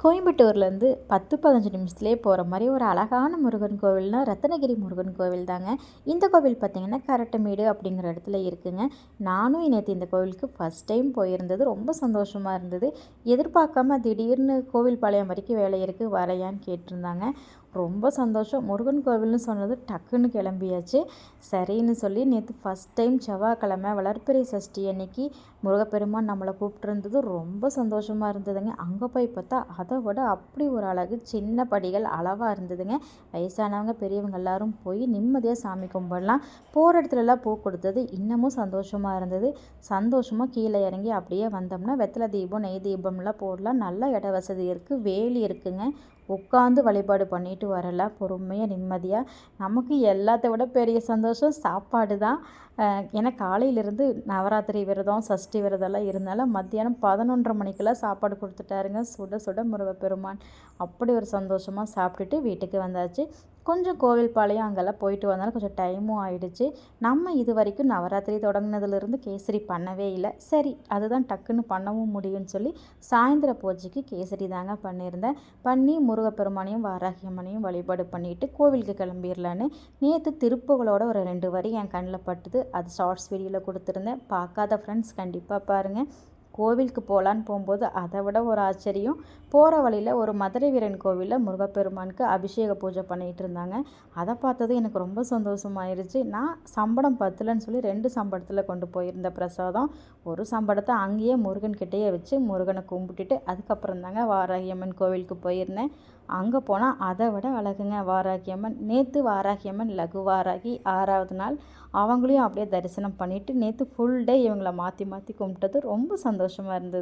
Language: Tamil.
கோயம்புத்தூர்லேருந்து 10-15 நிமிஷத்துலேயே போகிற மாதிரி ஒரு அழகான முருகன் கோவில்னா ரத்னகிரி முருகன் கோவில் தாங்க. இந்த கோவில் பார்த்திங்கன்னா கரட்டமேடு அப்படிங்கிற இடத்துல இருக்குங்க. நானும் நேற்று இந்த கோவிலுக்கு ஃபஸ்ட் டைம் போயிருந்தது. ரொம்ப சந்தோஷமாக இருந்தது. எதிர்பார்க்காம திடீர்னு கோவில் பாளையம் வரைக்கும் வேலை இருக்குது வரையான்னு கேட்டிருந்தாங்க. ரொம்ப சந்தோஷம். முருகன் கோவில்னு சொன்னது டக்குன்னு கிளம்பியாச்சு. சரின்னு சொல்லி நேற்று ஃபஸ்ட் டைம் செவ்வாய்க்கிழமை வளர்பிறை சஷ்டி அன்னைக்கு முருகப்பெருமான் நம்மளை கூப்பிட்டுருந்தது ரொம்ப சந்தோஷமாக இருந்ததுங்க. அங்கே போய் பார்த்தா அதை விட அப்படி ஒரு அழகு, சின்ன படிகள் அளவாக இருந்ததுங்க. வயசானவங்க பெரியவங்க எல்லாரும் போய் நிம்மதியாக சாமி கும்பிடலாம். போகிற இடத்துலலாம் பூ கொடுத்தது இன்னமும் சந்தோஷமாக இருந்தது. சந்தோஷமாக கீழே இறங்கி அப்படியே வந்தோம்னா வெத்தலை தீபம் நெய் தீபம்லாம் போடலாம். நல்ல இட வசதி இருக்குது, வேலி இருக்குங்க. உட்காந்து வழிபாடு பண்ணிட்டு வரலாம் பொறுமையாக நிம்மதியாக. நமக்கு எல்லாத்த விட பெரிய சந்தோஷம் சாப்பாடு தான். ஏன்னா காலையிலேருந்து நவராத்திரி விரதம் சஷ்டி விரதம்லாம் இருந்தாலும் மத்தியானம் 11:30 மணிக்கெல்லாம் சாப்பாடு கொடுத்துட்டாருங்க. சுட சுட முருகப்பெருமான். அப்படி ஒரு சந்தோஷமாக சாப்பிட்டுட்டு வீட்டுக்கு வந்தாச்சு. கொஞ்சம் கோவில் பாளையம் அங்கெல்லாம் போயிட்டு வந்தாலும் கொஞ்சம் டைமும் ஆயிடுச்சு. நம்ம இது வரைக்கும் நவராத்திரி தொடங்கினதுலேருந்து கேசரி பண்ணவே இல்லை. சரி அதுதான் டக்குன்னு பண்ணவும் முடியும்னு சொல்லி சாயந்தர பூஜைக்கு கேசரி தாங்க பண்ணியிருந்தேன். பண்ணி முருகப்பெருமானையும் வாராகியம்மனையும் வழிபாடு பண்ணிவிட்டு கோவிலுக்கு கிளம்பிடலான்னு நேற்று திருப்புகளோட ஒரு 2 வரி என் கண்ணில் பட்டுது. அது ஷார்ட்ஸ் வீடியோவில் கொடுத்துருந்தேன். பார்க்காத ஃப்ரெண்ட்ஸ் கண்டிப்பாக பாருங்கள். கோவிலுக்கு போகலான்னு போகும்போது அதை விட ஒரு ஆச்சரியம். போகிற வழியில் ஒரு மதுரை வீரன் கோவிலில் முருகப்பெருமானுக்கு அபிஷேக பூஜை பண்ணிகிட்டு இருந்தாங்க. அதை பார்த்தது எனக்கு ரொம்ப சந்தோஷமாயிருச்சு. நான் சம்படம் பத்தலைன்னு சொல்லி 2 சம்படத்தில் கொண்டு போயிருந்த பிரசாதம். ஒரு சம்படத்தை அங்கேயே முருகன்கிட்டேயே வச்சு முருகனை கும்பிட்டுட்டு அதுக்கப்புறம் தாங்க வாராகியம்மன் கோவிலுக்கு போயிருந்தேன். அங்கே போனால் அதை விட அழகுங்க வாராகியம்மன். நேற்று வாராகியம்மன் லகு வாராகி 6வது நாள். அவங்களையும் அப்படியே தரிசனம் பண்ணிவிட்டு நேற்று ஃபுல் டே இவங்கள மாற்றி மாற்றி கும்பிட்டது ரொம்ப சந்தோஷமாக இருந்தது.